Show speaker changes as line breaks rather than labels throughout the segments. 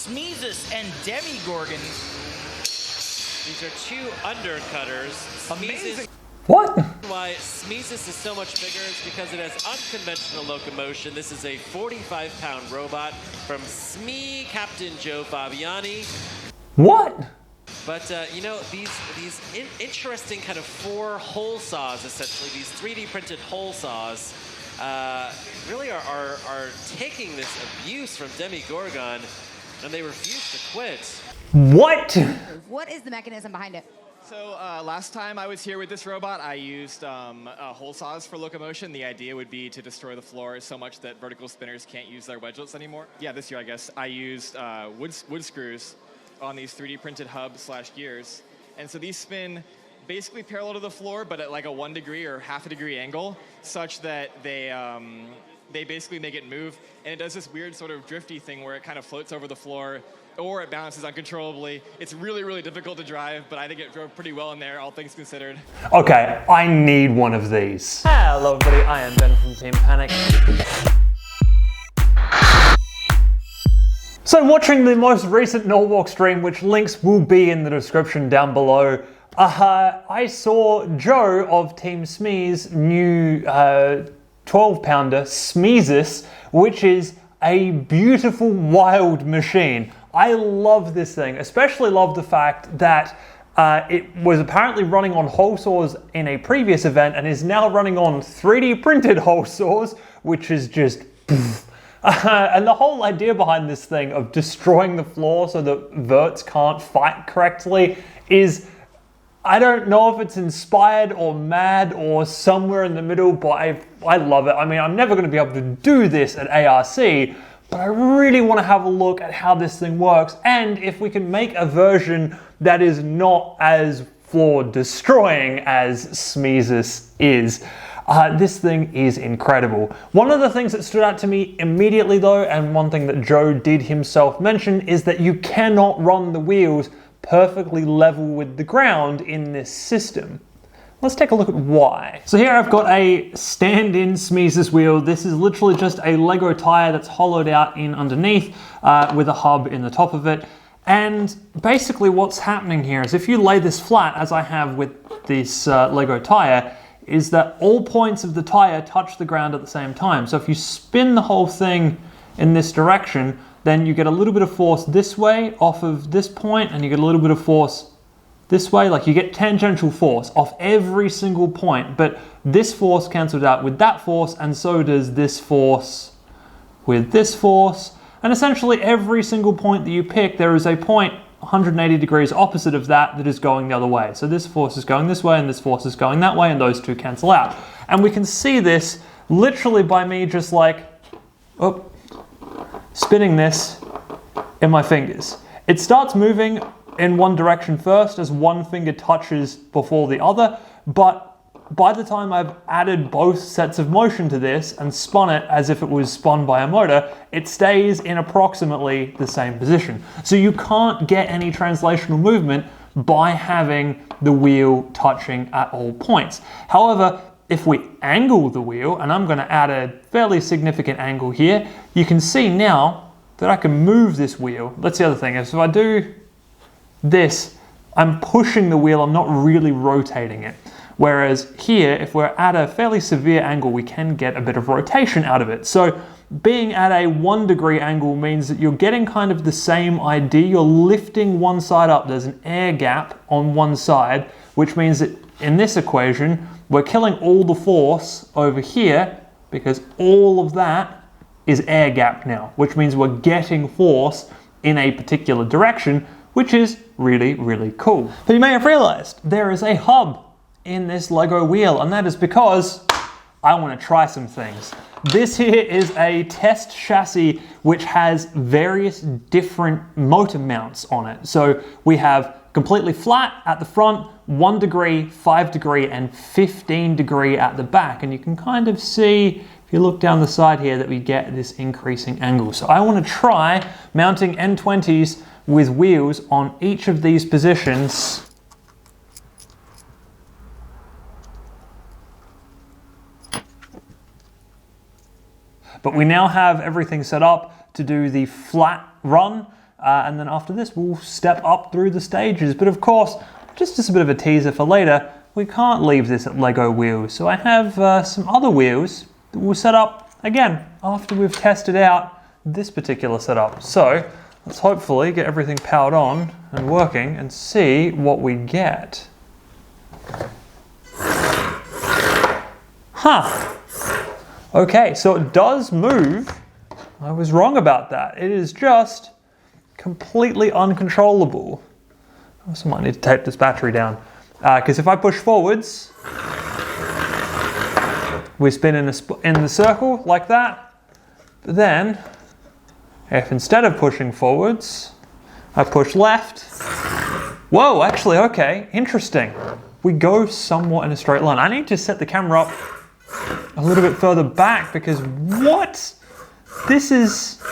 Smeezus and Demigorgon.
These are two undercutters.
Amazing.
What?
Why Smeezus is so much bigger is because it has unconventional locomotion. This is a 45-pound robot from Smee Captain Joe Fabiani.
What?
But you know, these interesting kind of 4 hole saws, essentially, these 3D printed hole saws, really are taking this abuse from Demigorgon, and they refuse to quit.
What?
What is the mechanism behind it?
So last time I was here with this robot, I used hole saws for locomotion. The idea would be to destroy the floor so much that vertical spinners can't use their wedgelets anymore. Yeah, this year I guess I used wood screws on these 3D printed hubs/gears. And so these spin basically parallel to the floor, but at like a 1 degree or half a degree angle, such that they basically make it move. And it does this weird sort of drifty thing where it kind of floats over the floor, or it bounces uncontrollably. It's really, really difficult to drive, but I think it drove pretty well in there, all things considered.
Okay, I need one of these.
Hello everybody, I am Ben from Team Panic.
So watching the most recent Norwalk stream, which links will be in the description down below, I saw Joe of Team Smee's new 12-pounder Smeezus, which is a beautiful wild machine. I love this thing, especially love the fact that it was apparently running on hole saws in a previous event and is now running on 3D printed hole saws, which is just and the whole idea behind this thing of destroying the floor so that verts can't fight correctly is, I don't know if it's inspired or mad or somewhere in the middle, but I love it. I mean, I'm never going to be able to do this at ARC, but I really want to have a look at how this thing works and if we can make a version that is not as floor destroying as Smeezus is. This thing is incredible. One of the things that stood out to me immediately though, and one thing that Joe did himself mention, is that you cannot run the wheels perfectly level with the ground in this system. Let's take a look at why. So here I've got a stand-in Smeezus wheel. This is literally just a Lego tire that's hollowed out in underneath with a hub in the top of it. And basically what's happening here is if you lay this flat, as I have with this Lego tire, is that all points of the tire touch the ground at the same time. So if you spin the whole thing in this direction, then you get a little bit of force this way off of this point, and you get a little bit of force this way. Like you get tangential force off every single point, but this force cancels out with that force, and so does this force with this force. And essentially every single point that you pick, there is a point 180 degrees opposite of that is going the other way. So this force is going this way and this force is going that way, and those two cancel out. And we can see this literally by me just like, spinning this in my fingers. It starts moving in one direction first as one finger touches before the other, but by the time I've added both sets of motion to this and spun it as if it was spun by a motor, it stays in approximately the same position. So you can't get any translational movement by having the wheel touching at all points. However, if we angle the wheel, and I'm going to add a fairly significant angle here, you can see now that I can move this wheel. That's the other thing, is if I do this, I'm pushing the wheel, I'm not really rotating it. Whereas here, if we're at a fairly severe angle, we can get a bit of rotation out of it. So being at a 1 degree angle means that you're getting kind of the same idea. You're lifting one side up. There's an air gap on one side, which means that in this equation, we're killing all the force over here because all of that is air gap now, which means we're getting force in a particular direction, which is really, really cool. But you may have realized there is a hub in this Lego wheel, and that is because I want to try some things. This here is a test chassis which has various different motor mounts on it. So we have completely flat at the front, 1 degree, 5 degree, and 15 degree at the back. And you can kind of see, if you look down the side here, that we get this increasing angle. So I want to try mounting N20s with wheels on each of these positions. But we now have everything set up to do the flat run. and then after this we'll step up through the stages. But of course, just as a bit of a teaser for later, we can't leave this at Lego wheels. So I have some other wheels that we'll set up again after we've tested out this particular setup. So let's hopefully get everything powered on and working and see what we get. Huh. Okay, so it does move. I was wrong about that. It is just completely uncontrollable. I also might need to tape this battery down. Because if I push forwards, we spin in the circle like that. But then, if instead of pushing forwards, I push left. Whoa, actually, okay, interesting. We go somewhat in a straight line. I need to set the camera up a little bit further back because what? This is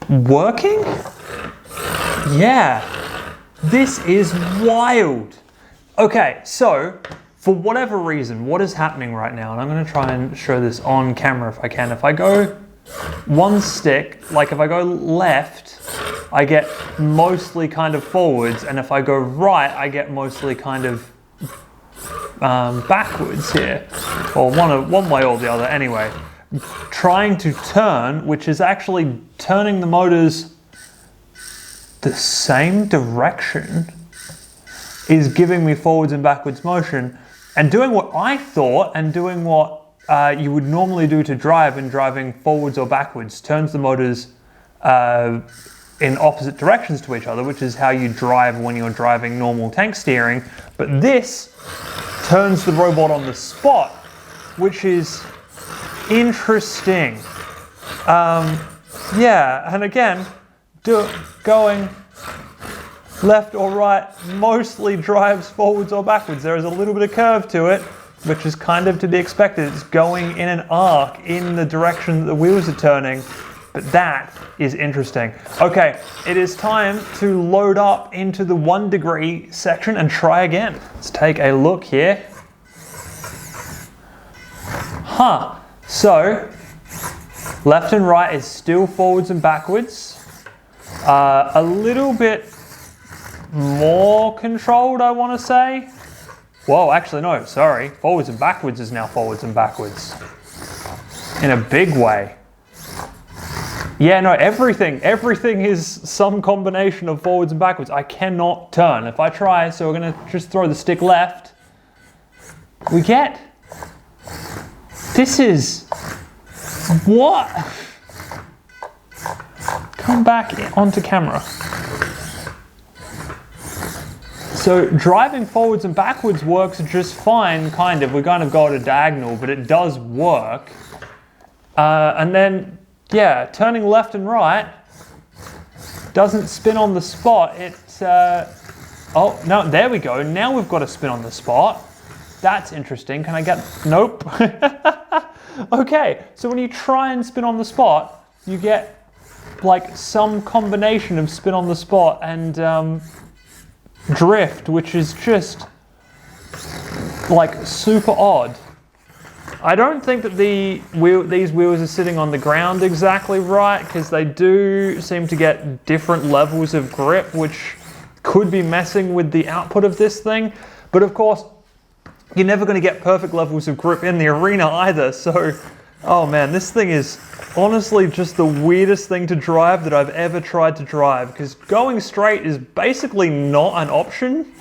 working? Yeah, this is wild. Okay, so for whatever reason, what is happening right now, and I'm gonna try and show this on camera if I can. If I go one stick, like if I go left, I get mostly kind of forwards, and if I go right, I get mostly kind of backwards here, or one way or the other. Anyway, trying to turn, which is actually turning the motors the same direction, is giving me forwards and backwards motion, and doing what I thought and doing what you would normally do to drive, and driving forwards or backwards turns the motors in opposite directions to each other, which is how you drive when you're driving normal tank steering. But this turns the robot on the spot, which is interesting. Yeah, and again, going left or right mostly drives forwards or backwards. There is a little bit of curve to it, which is kind of to be expected. It's going in an arc in the direction that the wheels are turning, but that is interesting. Okay, it is time to load up into the 1 degree section and try again. Let's take a look here. Huh, so left and right is still forwards and backwards. A little bit more controlled, I want to say. Whoa, actually no, sorry. Forwards and backwards is now forwards and backwards. In a big way. Yeah, no, everything is some combination of forwards and backwards. I cannot turn. If I try, so we're gonna just throw the stick left. We get... This is... What? Come back onto camera. So driving forwards and backwards works just fine, kind of. We kind of go at a diagonal, but it does work. And then, yeah, turning left and right doesn't spin on the spot. Oh, no, there we go. Now we've got a spin on the spot. That's interesting. Can I get... Nope. Okay, so when you try and spin on the spot, you get like some combination of spin on the spot and drift, which is just like super odd. I don't think that these wheels are sitting on the ground exactly right, because they do seem to get different levels of grip, which could be messing with the output of this thing. But of course, you're never going to get perfect levels of grip in the arena either. So, oh man, this thing is honestly just the weirdest thing to drive that I've ever tried to drive, because going straight is basically not an option.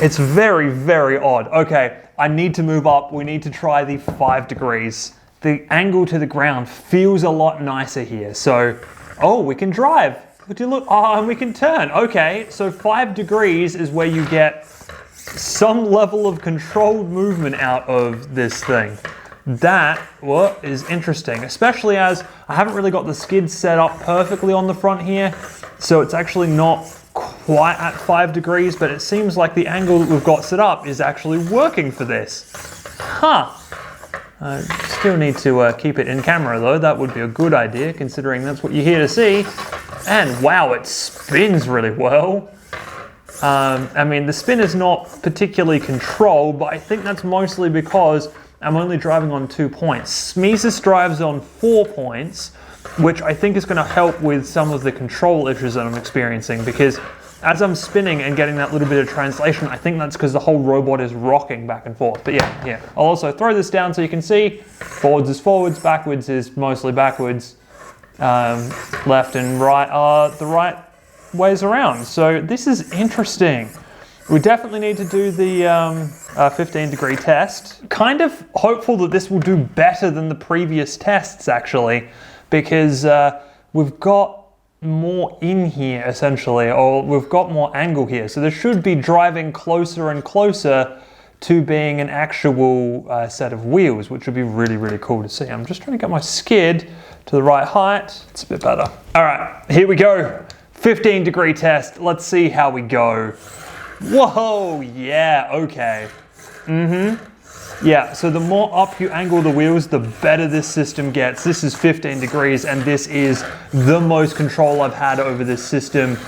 It's very, very odd. Okay, I need to move up. We need to try the 5 degrees. The angle to the ground feels a lot nicer here. So, oh, we can drive. Would you look? Oh, and we can turn. Okay, so 5 degrees is where you get some level of controlled movement out of this thing. That is interesting, especially as I haven't really got the skid set up perfectly on the front here, so it's actually not quite at 5 degrees, but it seems like the angle that we've got set up is actually working for this. Huh. I still need to keep it in camera though. That would be a good idea, considering that's what you're here to see. And wow, it spins really well. I mean, the spin is not particularly controlled, but I think that's mostly because I'm only driving on 2 points. Smeezus drives on 4 points, which I think is going to help with some of the control issues that I'm experiencing, because as I'm spinning and getting that little bit of translation, I think that's because the whole robot is rocking back and forth. But yeah. I'll also throw this down so you can see forwards is forwards, backwards is mostly backwards, left and right are the right ways around. So this is interesting. We definitely need to do the 15-degree test. Kind of hopeful that this will do better than the previous tests, actually, because we've got more in here, essentially, or we've got more angle here. So this should be driving closer and closer to being an actual set of wheels, which would be really, really cool to see. I'm just trying to get my skid to the right height. It's a bit better. All right, here we go. 15-degree test. Let's see how we go. Whoa, yeah, okay. Yeah, so the more up you angle the wheels, the better this system gets. This is 15 degrees, and this is the most control I've had over this system.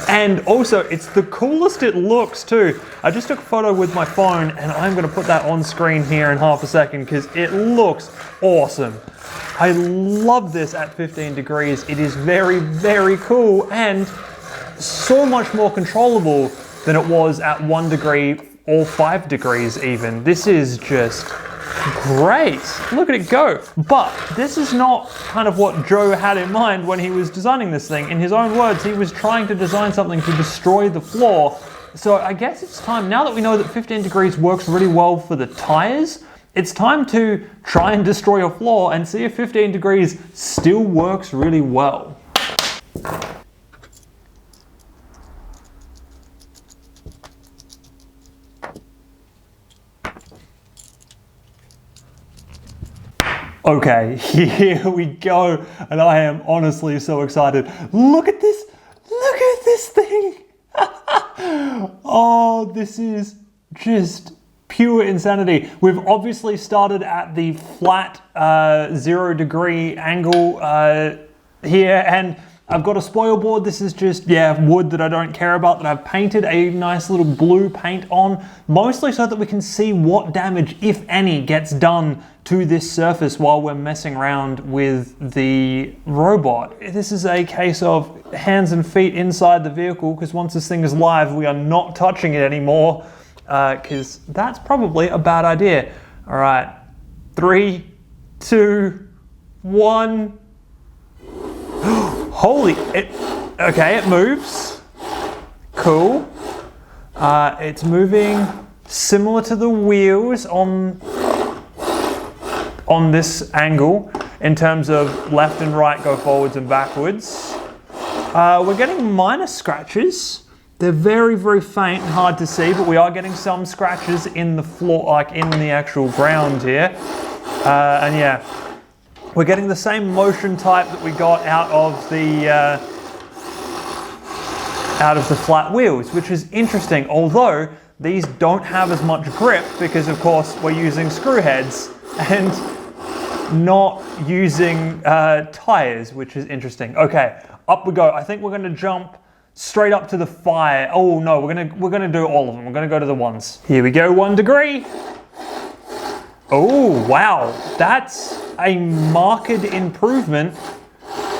And also, it's the coolest it looks too. I just took a photo with my phone, and I'm gonna put that on screen here in half a second because it looks awesome. I love this at 15 degrees. It is very, very cool and so much more controllable than it was at 1 degree or 5 degrees even. This is just great. Look at it go. But this is not kind of what Joe had in mind when he was designing this thing. In his own words, he was trying to design something to destroy the floor. So I guess it's time, now that we know that 15 degrees works really well for the tires, it's time to try and destroy a floor and see if 15 degrees still works really well. Okay, here we go, and I am honestly so excited. Look at this thing. Oh, this is just pure insanity. We've obviously started at the flat 0 degree angle here, and I've got a spoil board. This is just, wood that I don't care about, that I've painted a nice little blue paint on, mostly so that we can see what damage, if any, gets done to this surface while we're messing around with the robot. This is a case of hands and feet inside the vehicle, because once this thing is live, we are not touching it anymore, because that's probably a bad idea. All right, 3, 2, 1. Holy, okay, it moves. Cool. It's moving similar to the wheels on this angle in terms of left and right go forwards and backwards. We're getting minor scratches. They're very, very faint and hard to see, but we are getting some scratches in the floor, like in the actual ground here. And yeah, we're getting the same motion type that we got out of the flat wheels, which is interesting, although these don't have as much grip because of course we're using screw heads and not using tires, which is interesting. Okay, up we go. I think we're gonna jump straight up to the fire. Oh no, we're gonna do all of them. We're gonna go to the ones. Here we go, 1 degree. Oh wow, that's a marked improvement,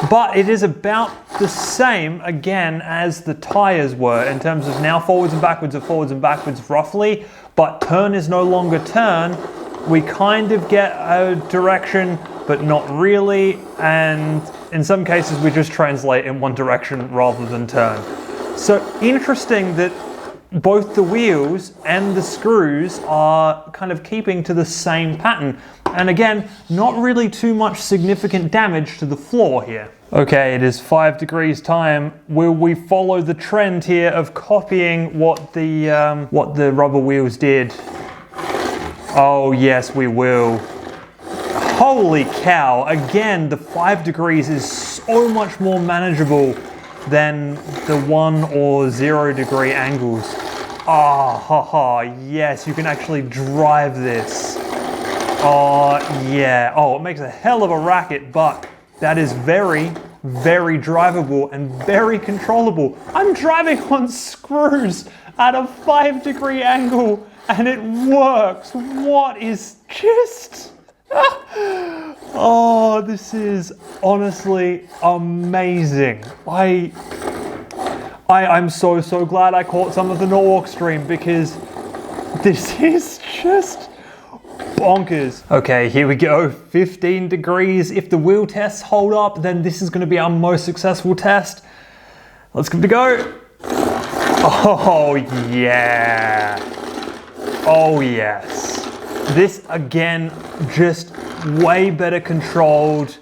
but it is about the same again as the tires were in terms of now forwards and backwards are forwards and backwards roughly, but turn is no longer turn. We kind of get a direction, but not really, and in some cases we just translate in one direction rather than turn. So interesting that both the wheels and the screws are kind of keeping to the same pattern. And again, not really too much significant damage to the floor here. Okay, it is 5 degrees time. Will we follow the trend here of copying what the rubber wheels did? Oh yes, we will. Holy cow, again, the 5 degrees is so much more manageable than the 1 or 0 degree angles. Ah, yes, you can actually drive this. Oh, yeah. Oh, it makes a hell of a racket, but that is very, very drivable and very controllable. I'm driving on screws at a 5 degree angle and it works. What is just... Oh, this is honestly amazing. I'm so glad I caught some of the Norwalk stream because this is just bonkers. Okay, here we go, 15 degrees. If the wheel tests hold up, then this is gonna be our most successful test. Let's give it a go. Oh yeah. Oh yes. This again, just way better controlled.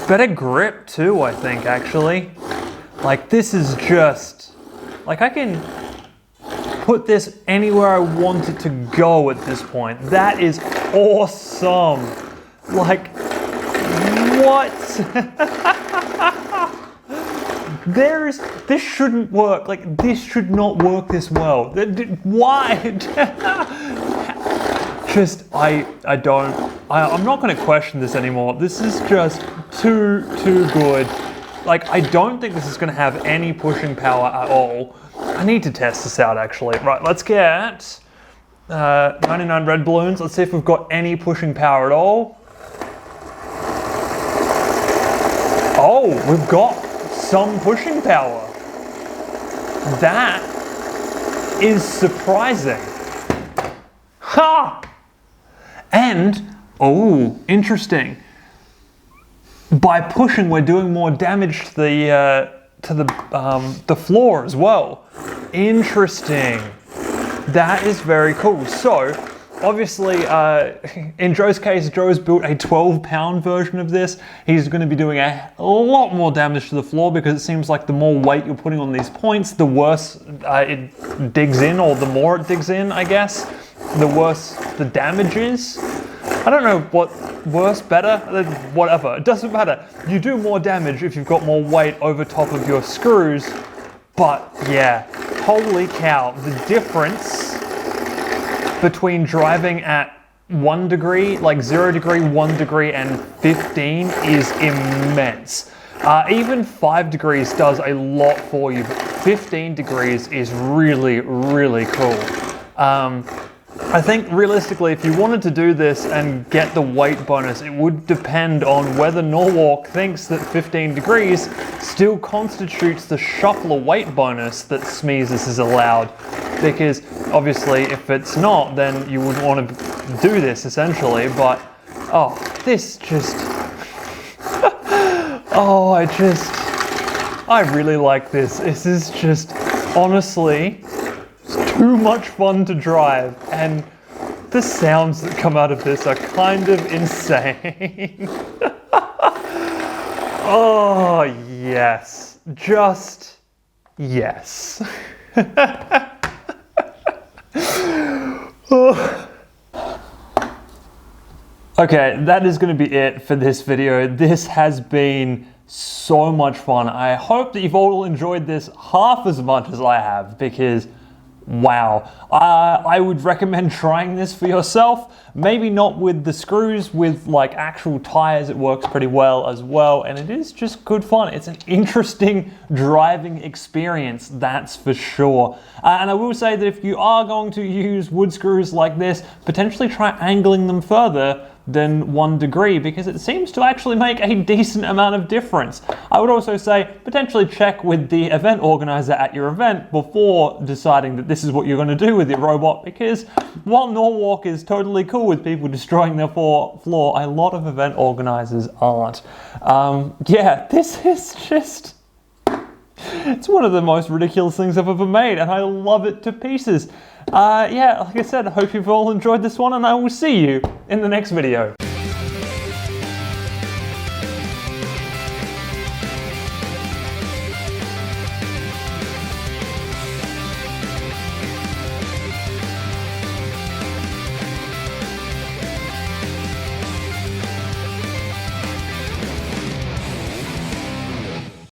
Better grip too, I think, actually. Like this is just, like I can put this anywhere I want it to go at this point. That is awesome. Like, what? This shouldn't work. Like, this should not work this well. Why? I'm not gonna question this anymore. This is just too good. Like, I don't think this is gonna have any pushing power at all. I need to test this out actually. Right, let's get 99 red balloons. Let's see if we've got any pushing power at all. Oh, we've got some pushing power. That is surprising. Ha! And, oh, interesting. By pushing, we're doing more damage to the floor as well. Interesting. That is very cool. So, obviously, in Joe's case, Joe's built a 12-pound version of this. He's going to be doing a lot more damage to the floor because it seems like the more weight you're putting on these points, the worse it digs in, or the more it digs in, I guess, the worse the damage is. I don't know what worse, better, whatever. It doesn't matter. You do more damage if you've got more weight over top of your screws. But yeah, holy cow, the difference between driving at 1 degree, like 0 degree, 1 degree, and 15 is immense. Even 5 degrees does a lot for you, but 15 degrees is really, really cool. I think realistically, if you wanted to do this and get the weight bonus, it would depend on whether Norwalk thinks that 15 degrees still constitutes the shuffler weight bonus that Smeezus is allowed. Because obviously, if it's not, then you would want to do this essentially. But oh, this just oh, I really like this. This is just honestly too much fun to drive, and the sounds that come out of this are kind of insane. Oh yes, just yes. Okay, that is going to be it for this video. This has been so much fun. I hope that you've all enjoyed this half as much as I have, because wow. I would recommend trying this for yourself. Maybe not with the screws, with like actual tires. It works pretty well as well, and it is just good fun. It's an interesting driving experience, that's for sure. And I will say that if you are going to use wood screws like this, potentially try angling them further than 1 degree, because it seems to actually make a decent amount of difference. I would also say potentially check with the event organizer at your event before deciding that this is what you're going to do with your robot, because while Norwalk is totally cool with people destroying their floor, a lot of event organizers aren't. Yeah, this is just... it's one of the most ridiculous things I've ever made, and I love it to pieces. Yeah, like I said, I hope you've all enjoyed this one, and I will see you in the next video.